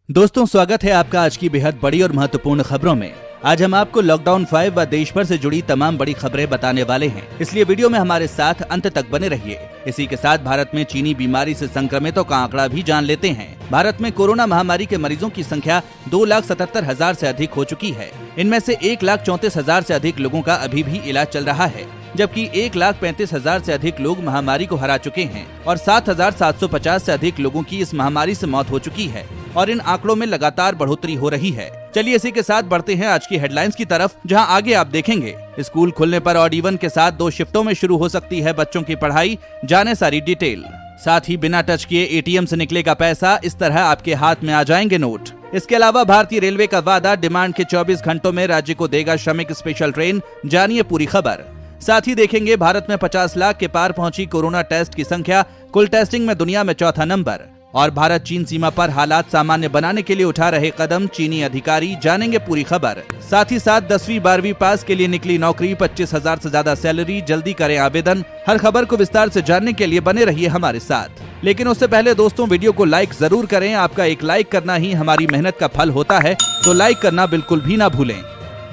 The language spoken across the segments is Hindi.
दोस्तों, स्वागत है आपका आज की बेहद बड़ी और महत्वपूर्ण खबरों में। आज हम आपको लॉकडाउन 5 व देश भर से जुड़ी तमाम बड़ी खबरें बताने वाले हैं, इसलिए वीडियो में हमारे साथ अंत तक बने रहिए। इसी के साथ भारत में चीनी बीमारी से संक्रमितों का आंकड़ा भी जान लेते हैं। भारत में कोरोना महामारी के मरीजों की संख्या 2,77,000 से अधिक हो चुकी है। इनमें से 1,34,000 से अधिक लोगों का अभी भी इलाज चल रहा है, जबकि 1,35,000 से अधिक लोग महामारी को हरा चुके हैं और 7,750 से अधिक लोगों की इस महामारी से मौत हो चुकी है और इन आंकड़ों में लगातार बढ़ोतरी हो रही है। चलिए इसी के साथ बढ़ते हैं आज की हेडलाइंस की तरफ, जहां आगे आप देखेंगे स्कूल खुलने पर ऑड इवन के साथ 2 शिफ्टों में शुरू हो सकती है बच्चों की पढ़ाई, जाने सारी डिटेल। साथ ही बिना टच किए एटीएम से निकलेगा पैसा, इस तरह आपके हाथ में आ जाएंगे नोट। इसके अलावा भारतीय रेलवे का वादा, डिमांड के 24 घंटों में राज्य को देगा श्रमिक स्पेशल ट्रेन, जानिए पूरी खबर। साथ ही देखेंगे भारत में 50 लाख के पार पहुंची कोरोना टेस्ट की संख्या, कुल टेस्टिंग में दुनिया में चौथा नंबर। और भारत चीन सीमा पर हालात सामान्य बनाने के लिए उठा रहे कदम, चीनी अधिकारी, जानेंगे पूरी खबर। साथ ही साथ 10वीं 12वीं पास के लिए निकली नौकरी, 25,000 से ज्यादा सैलरी, जल्दी करें आवेदन। हर खबर को विस्तार से जानने के लिए बने रहिए हमारे साथ। लेकिन उससे पहले दोस्तों, वीडियो को लाइक जरूर करें। आपका एक लाइक करना ही हमारी मेहनत का फल होता है, तो लाइक करना बिल्कुल भी ना भूलें।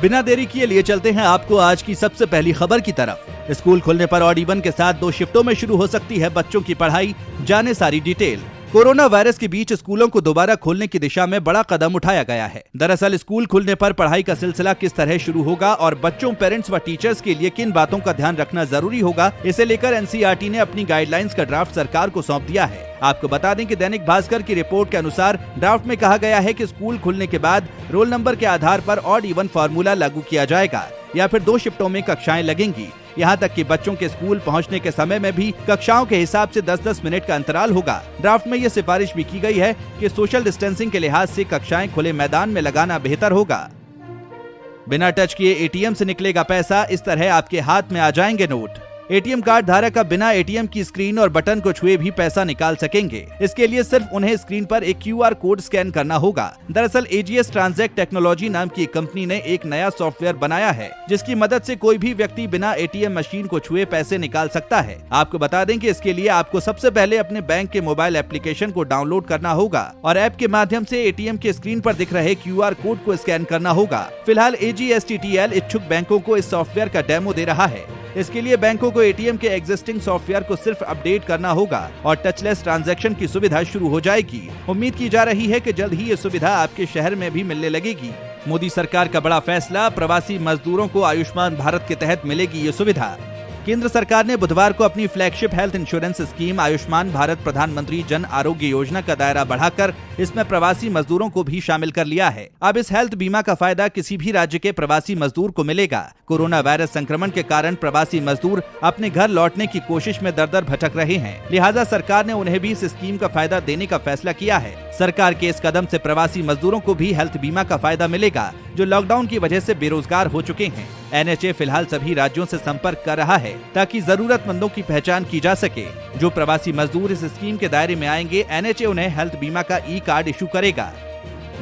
बिना देरी किए लिए चलते हैं आपको आज की सबसे पहली खबर की तरफ। स्कूल खुलने पर ऑड इवन के साथ 2 शिफ्टों में शुरू हो सकती है बच्चों की पढ़ाई, जाने सारी डिटेल। कोरोना वायरस के बीच स्कूलों को दोबारा खोलने की दिशा में बड़ा कदम उठाया गया है। दरअसल स्कूल खुलने पर पढ़ाई का सिलसिला किस तरह शुरू होगा और बच्चों, पेरेंट्स व टीचर्स के लिए किन बातों का ध्यान रखना जरूरी होगा, इसे लेकर एनसीईआरटी ने अपनी गाइडलाइंस का ड्राफ्ट सरकार को सौंप दिया है। आपको बता दें कि दैनिक भास्कर की रिपोर्ट के अनुसार ड्राफ्ट में कहा गया है कि स्कूल खुलने के बाद रोल नंबर के आधार पर ऑड इवन फार्मूला लागू किया जाएगा या फिर 2 शिफ्टों में कक्षाएं लगेंगी। यहाँ तक कि बच्चों के स्कूल पहुँचने के समय में भी कक्षाओं के हिसाब से 10-10 मिनट का अंतराल होगा। ड्राफ्ट में ये सिफारिश भी की गई है कि सोशल डिस्टेंसिंग के लिहाज से कक्षाएं खुले मैदान में लगाना बेहतर होगा। बिना टच किए एटीएम से निकलेगा पैसा, इस तरह आपके हाथ में आ जाएंगे नोट। एटीएम कार्ड धारक अब बिना एटीएम की स्क्रीन और बटन को छुए भी पैसा निकाल सकेंगे। इसके लिए सिर्फ उन्हें स्क्रीन पर एक क्यूआर कोड स्कैन करना होगा। दरअसल एजीएस ट्रांजैक्ट टेक्नोलॉजी नाम की एक कंपनी ने एक नया सॉफ्टवेयर बनाया है, जिसकी मदद से कोई भी व्यक्ति बिना एटीएम मशीन को छुए पैसे निकाल सकता है। आपको बता दें कि इसके लिए आपको सबसे पहले अपने बैंक के मोबाइल एप्लीकेशन को डाउनलोड करना होगा और ऐप के माध्यम से एटीएम के स्क्रीन पर दिख रहे क्यूआर कोड को स्कैन करना होगा। फिलहाल एजीएसटीटीएल इच्छुक बैंकों को इस सॉफ्टवेयर का डेमो दे रहा है। इसके लिए बैंकों को एटीएम के एग्जिस्टिंग सॉफ्टवेयर को सिर्फ अपडेट करना होगा और टचलेस ट्रांजैक्शन की सुविधा शुरू हो जाएगी। उम्मीद की जा रही है कि जल्द ही ये सुविधा आपके शहर में भी मिलने लगेगी। मोदी सरकार का बड़ा फैसला, प्रवासी मजदूरों को आयुष्मान भारत के तहत मिलेगी ये सुविधा। केंद्र सरकार ने बुधवार को अपनी flagship health insurance scheme Ayushman Bharat प्रधानमंत्री जन आरोग्य योजना का दायरा बढ़ाकर इसमें प्रवासी मजदूरों को भी शामिल कर लिया है। अब इस हेल्थ बीमा का फायदा किसी भी राज्य के प्रवासी मजदूर को मिलेगा। कोरोना वायरस संक्रमण के कारण प्रवासी मजदूर अपने घर लौटने की कोशिश में दर दर भटक रहे हैं, लिहाजा सरकार ने उन्हें भी इस स्कीम का फायदा देने का फैसला किया है। सरकार के इस कदम से प्रवासी मजदूरों को भी हेल्थ बीमा का फायदा मिलेगा, जो लॉकडाउन की वजह से बेरोजगार हो चुके हैं। एनएचए फिलहाल सभी राज्यों से संपर्क कर रहा है ताकि जरूरतमंदों की पहचान की जा सके। जो प्रवासी मजदूर इस स्कीम के दायरे में आएंगे, एनएचए उन्हें हेल्थ बीमा का ई कार्ड इशू करेगा।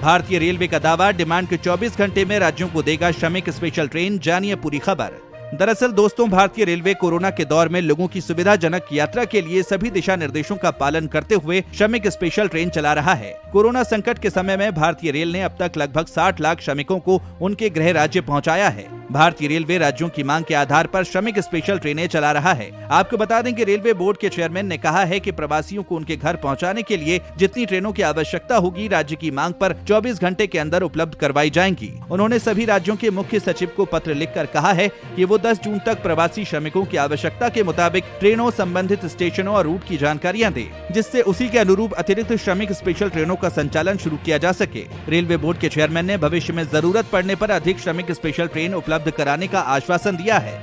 भारतीय रेलवे का दावा, डिमांड के 24 घंटे में राज्यों को देगा श्रमिक स्पेशल ट्रेन, जानिए पूरी खबर। दरअसल दोस्तों, भारतीय रेलवे कोरोना के दौर में लोगों की सुविधाजनक यात्रा के लिए सभी दिशा निर्देशों का पालन करते हुए श्रमिक स्पेशल ट्रेन चला रहा है। कोरोना संकट के समय में भारतीय रेल ने अब तक लगभग 60 लाख श्रमिकों को उनके गृह राज्य पहुंचाया है। भारतीय रेलवे राज्यों की मांग के आधार पर श्रमिक स्पेशल ट्रेनें चला रहा है। आपको बता दें कि रेलवे बोर्ड के चेयरमैन ने कहा है कि प्रवासियों को उनके घर पहुंचाने के लिए जितनी ट्रेनों की आवश्यकता होगी, राज्य की मांग पर 24 घंटे के अंदर उपलब्ध करवाई जाएंगी। उन्होंने सभी राज्यों के मुख्य सचिव को पत्र लिखकर कहा है कि वो 10 जून तक प्रवासी श्रमिकों की आवश्यकता के मुताबिक ट्रेनों, संबंधित स्टेशनों और रूट की जानकारियां दे, जिससे उसी के अनुरूप अतिरिक्त श्रमिक स्पेशल ट्रेनों का संचालन शुरू किया जा सके। रेलवे बोर्ड के चेयरमैन ने भविष्य में जरूरत पड़ने पर अधिक श्रमिक स्पेशल ट्रेन उपलब्ध कराने का आश्वासन दिया है।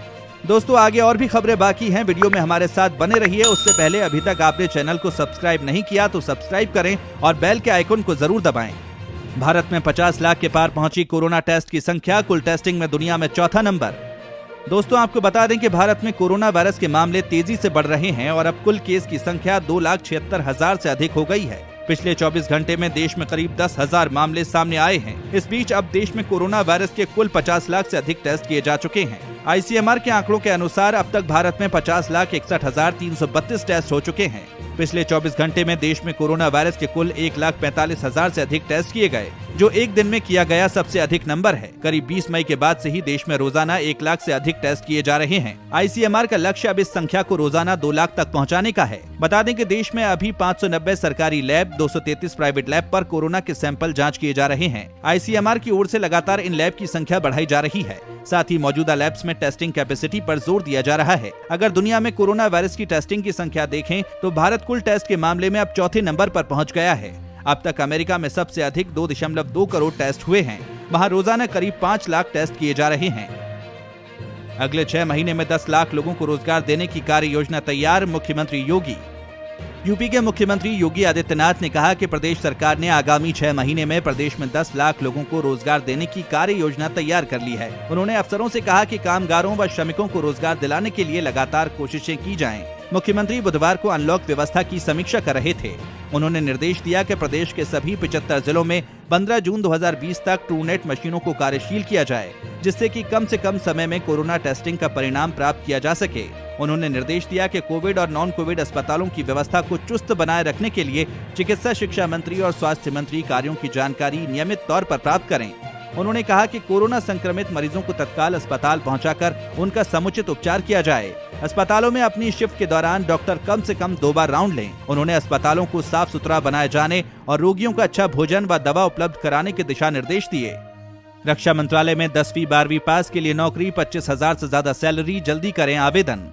दोस्तों, आगे और भी खबरें बाकी हैं, वीडियो में हमारे साथ बने रहिए। उससे पहले अभी तक आपने चैनल को सब्सक्राइब नहीं किया तो सब्सक्राइब करें और बेल के आइकन को जरूर दबाएं। भारत में 50 लाख के पार पहुंची कोरोना टेस्ट की संख्या, कुल टेस्टिंग में दुनिया में चौथा नंबर। दोस्तों, आपको बता दें कि भारत में कोरोना वायरस के मामले तेजी से बढ़ रहे हैं और अब कुल केस की संख्या 2,76,000 से अधिक हो गई है। पिछले 24 घंटे में देश में करीब 10,000 मामले सामने आए हैं। इस बीच अब देश में कोरोना वायरस के कुल 50 लाख से अधिक टेस्ट किए जा चुके हैं। आईसीएमआर के आंकड़ों के अनुसार अब तक भारत में 50,61,332 टेस्ट हो चुके हैं। पिछले 24 घंटे में देश में कोरोना वायरस के कुल 1,45,000 से अधिक टेस्ट किए गए, जो एक दिन में किया गया सबसे अधिक नंबर है। करीब 20 मई के बाद से ही देश में रोजाना 1 लाख से अधिक टेस्ट किए जा रहे हैं। ICMR का लक्ष्य अब इस संख्या को रोजाना 2 लाख तक पहुंचाने का है। बता दें कि देश में अभी 590 सरकारी लैब, 233 प्राइवेट लैब पर कोरोना के सैंपल जाँच किए जा रहे हैं। ICMR की ओर से लगातार इन लैब की संख्या बढ़ाई जा रही है। साथ ही मौजूदा लैब्स में टेस्टिंग कैपेसिटी पर जोर दिया जा रहा है। अगर दुनिया में कोरोना वायरस की टेस्टिंग की संख्या देखें तो भारत कुल टेस्ट के मामले में अब चौथे नंबर पर पहुंच गया है। अब तक अमेरिका में सबसे अधिक 2.2 करोड़ टेस्ट हुए हैं। वहां रोजाना करीब 5 लाख टेस्ट किए जा रहे हैं। अगले 6 महीने में 10 लाख लोगों को रोजगार देने की कार्य योजना तैयार, मुख्यमंत्री योगी। यूपी के मुख्यमंत्री योगी आदित्यनाथ ने कहा कि प्रदेश सरकार ने आगामी 6 महीने में प्रदेश में 10 लाख लोगों को रोजगार देने की कार्य योजना तैयार कर ली है। उन्होंने अफसरों से कहा कि कामगारों व श्रमिकों को रोजगार दिलाने के लिए लगातार कोशिशें की जाएं। मुख्यमंत्री बुधवार को अनलॉक व्यवस्था की समीक्षा कर रहे थे। उन्होंने निर्देश दिया कि प्रदेश के सभी 75 जिलों में 15 जून 2020 तक ट्रूनेट मशीनों को कार्यशील किया जाए, जिससे कि कम से कम समय में कोरोना टेस्टिंग का परिणाम प्राप्त किया जा सके। उन्होंने निर्देश दिया कि कोविड और नॉन कोविड अस्पतालों की व्यवस्था को चुस्त बनाए रखने के लिए चिकित्सा शिक्षा मंत्री और स्वास्थ्य मंत्री कार्यों की जानकारी नियमित तौर पर प्राप्त करें। उन्होंने कहा कि कोरोना संक्रमित मरीजों को तत्काल अस्पताल पहुंचाकर उनका समुचित उपचार किया जाए। अस्पतालों में अपनी शिफ्ट के दौरान डॉक्टर कम से कम 2 बार राउंड लें। उन्होंने अस्पतालों को साफ सुथरा बनाए जाने और रोगियों को अच्छा भोजन व दवा उपलब्ध कराने के दिशा निर्देश दिए। रक्षा मंत्रालय में 10वीं 12वीं पास के लिए नौकरी, 25,000 से ज्यादा सैलरी, जल्दी करें आवेदन।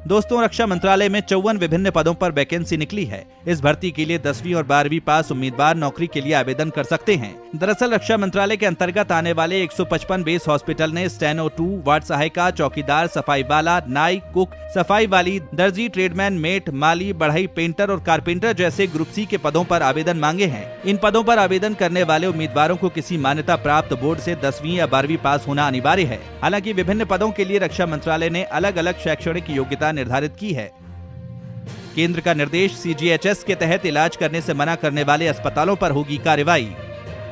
दोस्तों, रक्षा मंत्रालय में 54 विभिन्न पदों पर वैकेंसी निकली है। इस भर्ती के लिए 10वीं और 12वीं पास उम्मीदवार नौकरी के लिए आवेदन कर सकते हैं। दरअसल रक्षा मंत्रालय के अंतर्गत आने वाले 155 बेस हॉस्पिटल ने स्टेनो 2, वार्ड सहायिका, चौकीदार, सफाई वाला, नाई, कुक, सफाई वाली, दर्जी, ट्रेडमैन, मेट, माली, बढ़ई, पेंटर और कारपेंटर जैसे ग्रुप सी के पदों पर आवेदन मांगे हैं। इन पदों पर आवेदन करने वाले उम्मीदवारों को किसी मान्यता प्राप्त बोर्ड से 10वीं या 12वीं पास होना अनिवार्य है। हालांकि विभिन्न पदों के लिए रक्षा मंत्रालय ने अलग अलग शैक्षणिक योग्यता निर्धारित की है। केंद्र का निर्देश, CGHS के तहत इलाज करने से मना करने वाले अस्पतालों पर होगी कार्रवाई।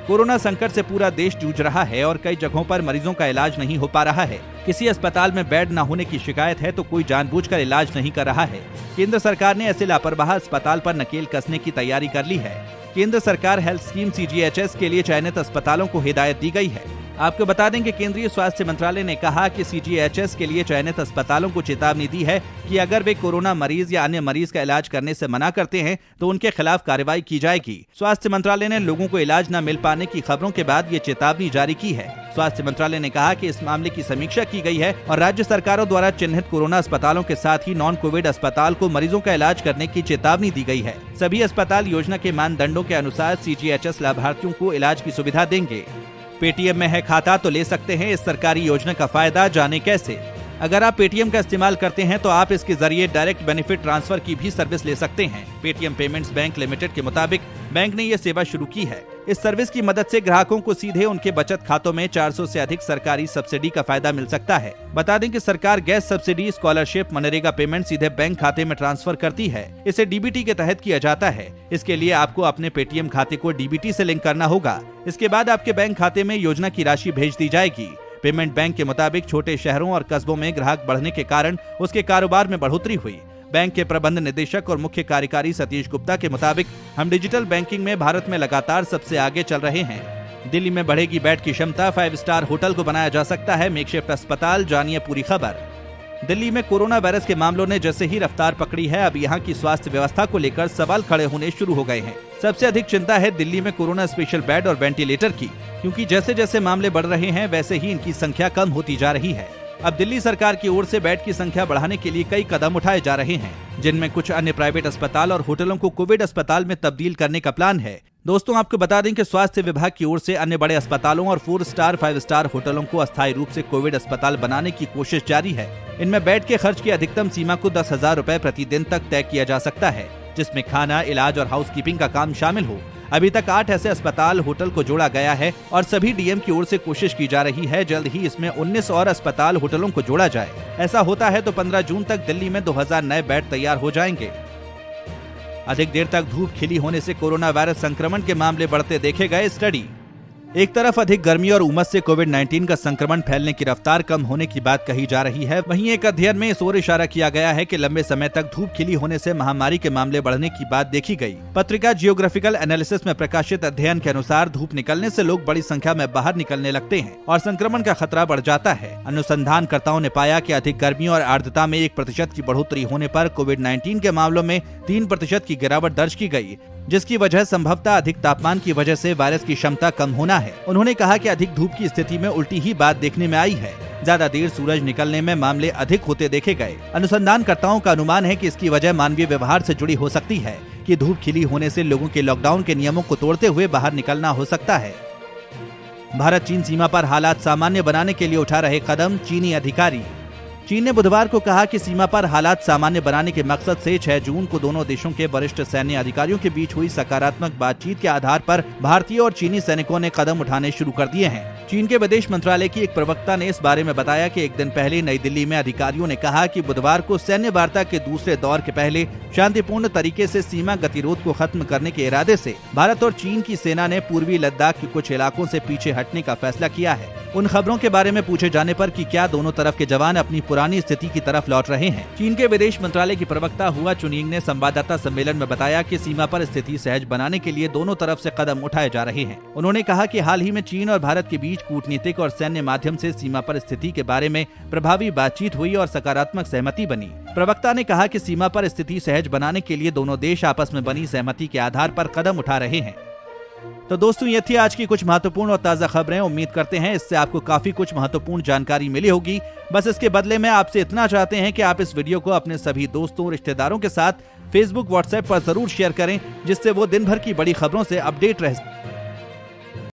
कोरोना संकट से पूरा देश जूझ रहा है और कई जगहों पर मरीजों का इलाज नहीं हो पा रहा है। किसी अस्पताल में बेड न होने की शिकायत है तो कोई जानबूझकर इलाज नहीं कर रहा है। केंद्र सरकार ने ऐसे लापरवाह अस्पताल पर नकेल कसने की तैयारी कर ली है। केंद्र सरकार हेल्थ स्कीम CGHS के लिए चयनित अस्पतालों को हिदायत दी गई है। आपको बता दें कि केंद्रीय स्वास्थ्य मंत्रालय ने कहा कि CGHS के लिए चयनित अस्पतालों को चेतावनी दी है कि अगर वे कोरोना मरीज या अन्य मरीज का इलाज करने से मना करते हैं तो उनके खिलाफ कार्रवाई की जाएगी। स्वास्थ्य मंत्रालय ने लोगों को इलाज न मिल पाने की खबरों के बाद ये चेतावनी जारी की है। स्वास्थ्य मंत्रालय ने कहा कि इस मामले की समीक्षा की गई है और राज्य सरकारों द्वारा चिन्हित कोरोना अस्पतालों के साथ ही नॉन कोविड अस्पताल को मरीजों का इलाज करने की चेतावनी दी गई है। सभी अस्पताल योजना के मानदंडों के अनुसार CGHS लाभार्थियों को इलाज की सुविधा देंगे। पेटीएम में है खाता तो ले सकते हैं इस सरकारी योजना का फायदा, जाने कैसे। अगर आप पेटीएम का इस्तेमाल करते हैं तो आप इसके जरिए डायरेक्ट बेनिफिट ट्रांसफर की भी सर्विस ले सकते हैं। पेटीएम पेमेंट्स बैंक लिमिटेड के मुताबिक बैंक ने यह सेवा शुरू की है। इस सर्विस की मदद से ग्राहकों को सीधे उनके बचत खातों में 400 से अधिक सरकारी सब्सिडी का फायदा मिल सकता है। बता दें कि सरकार gas subsidy, scholarship, MNREGA payment सीधे बैंक खाते में ट्रांसफर करती है। इसे DBT के तहत किया जाता है। इसके लिए आपको अपने पेटीएम खाते को DBT से लिंक करना होगा। इसके बाद आपके बैंक खाते में योजना की राशि भेज दी जाएगी। पेमेंट बैंक के मुताबिक छोटे शहरों और कस्बों में ग्राहक बढ़ने के कारण उसके कारोबार में बढ़ोतरी हुई। बैंक के प्रबंध निदेशक और मुख्य कार्यकारी सतीश गुप्ता के मुताबिक हम डिजिटल बैंकिंग में भारत में लगातार सबसे आगे चल रहे हैं। दिल्ली में बढ़ेगी बेड की क्षमता, 5 स्टार होटल को बनाया जा सकता है मेकशिफ्ट अस्पताल, जानिए पूरी खबर। दिल्ली में कोरोना वायरस के मामलों ने जैसे ही रफ्तार पकड़ी है, अब यहाँ की स्वास्थ्य व्यवस्था को लेकर सवाल खड़े होने शुरू हो गए हैं। सबसे अधिक चिंता है दिल्ली में कोरोना स्पेशल बेड और वेंटिलेटर की, क्योंकि जैसे जैसे मामले बढ़ रहे हैं वैसे ही इनकी संख्या कम होती जा रही है। अब दिल्ली सरकार की ओर से बेड की संख्या बढ़ाने के लिए कई कदम उठाए जा रहे हैं, जिनमें कुछ अन्य प्राइवेट अस्पताल और होटलों को कोविड अस्पताल में तब्दील करने का प्लान है। दोस्तों, आपको बता दें कि स्वास्थ्य विभाग की ओर से अन्य बड़े अस्पतालों और 4 स्टार 5 स्टार होटलों को अस्थायी रूप से कोविड अस्पताल बनाने की कोशिश जारी है। इनमें बेड के खर्च की अधिकतम सीमा को 10,000 रुपए प्रतिदिन तक तय किया जा सकता है, जिसमें खाना, इलाज और हाउसकीपिंग का काम शामिल हो। अभी तक 8 ऐसे अस्पताल, होटल को जोड़ा गया है और सभी डीएम की ओर से कोशिश की जा रही है जल्द ही इसमें 19 और अस्पताल, होटलों को जोड़ा जाए। ऐसा होता है तो 15 जून तक दिल्ली में 2000 नए बेड तैयार हो जाएंगे। अधिक देर तक धूप खिली होने से कोरोना वायरस संक्रमण के मामले बढ़ते देखे गए। स्टडी एक तरफ अधिक गर्मी और उमस से कोविड-19 का संक्रमण फैलने की रफ्तार कम होने की बात कही जा रही है, वहीं एक अध्ययन में इस ओर इशारा किया गया है कि लंबे समय तक धूप खिली होने से महामारी के मामले बढ़ने की बात देखी गई। पत्रिका जियोग्राफिकल एनालिसिस में प्रकाशित अध्ययन के अनुसार धूप निकलने से लोग बड़ी संख्या में बाहर निकलने लगते हैं और संक्रमण का खतरा बढ़ जाता है। अनुसंधानकर्ताओं ने पाया कि अधिक गर्मी और आर्द्रता में 1% की बढ़ोतरी होने पर कोविड-19 के मामलों में 3% की गिरावट दर्ज की गई, जिसकी वजह संभवतः अधिक तापमान की वजह से वायरस की क्षमता कम होना है। उन्होंने कहा कि अधिक धूप की स्थिति में उल्टी ही बात देखने में आई है। ज्यादा देर सूरज निकलने में मामले अधिक होते देखे गए। अनुसंधानकर्ताओं का अनुमान है कि इसकी वजह मानवीय व्यवहार से जुड़ी हो सकती है कि धूप खिली होने से लोगों के लॉकडाउन के नियमों को तोड़ते हुए बाहर निकलना हो सकता है। भारत चीन सीमा पर हालात सामान्य बनाने के लिए उठा रहे कदम चीनी अधिकारी। चीन ने बुधवार को कहा कि सीमा पर हालात सामान्य बनाने के मकसद से 6 जून को दोनों देशों के वरिष्ठ सैन्य अधिकारियों के बीच हुई सकारात्मक बातचीत के आधार पर भारतीय और चीनी सैनिकों ने कदम उठाने शुरू कर दिए हैं। चीन के विदेश मंत्रालय की एक प्रवक्ता ने इस बारे में बताया कि एक दिन पहले नई दिल्ली में अधिकारियों ने कहा कि बुधवार को सैन्य वार्ता के दूसरे दौर के पहले शांतिपूर्ण तरीके से सीमा गतिरोध को खत्म करने के इरादे से भारत और चीन की सेना ने पूर्वी लद्दाख के कुछ इलाकों से पीछे हटने का फैसला किया है। उन खबरों के बारे में पूछे जाने पर कि क्या दोनों तरफ के जवान अपनी पुरानी स्थिति की तरफ लौट रहे हैं, चीन के विदेश मंत्रालय की प्रवक्ता हुआ चुनिंग ने संवाददाता सम्मेलन में बताया कि सीमा पर स्थिति सहज बनाने के लिए दोनों तरफ से कदम उठाए जा रहे हैं। उन्होंने कहा कि हाल ही में चीन और भारत के बीच कूटनीतिक और सैन्य माध्यम से सीमा पर स्थिति के बारे में प्रभावी बातचीत हुई और सकारात्मक सहमति बनी। प्रवक्ता ने कहा कि सीमा पर स्थिति सहज बनाने के लिए दोनों देश आपस में बनी सहमति के आधार पर कदम उठा रहे हैं। तो दोस्तों, ये थी आज की कुछ महत्वपूर्ण और ताज़ा खबरें। उम्मीद करते हैं इससे आपको काफी कुछ महत्वपूर्ण जानकारी मिली होगी। बस इसके बदले में आपसे इतना चाहते हैं कि आप इस वीडियो को अपने सभी दोस्तों रिश्तेदारों के साथ फेसबुक व्हाट्सएप पर जरूर शेयर करें, जिससे वो दिन भर की बड़ी खबरों से अपडेट रह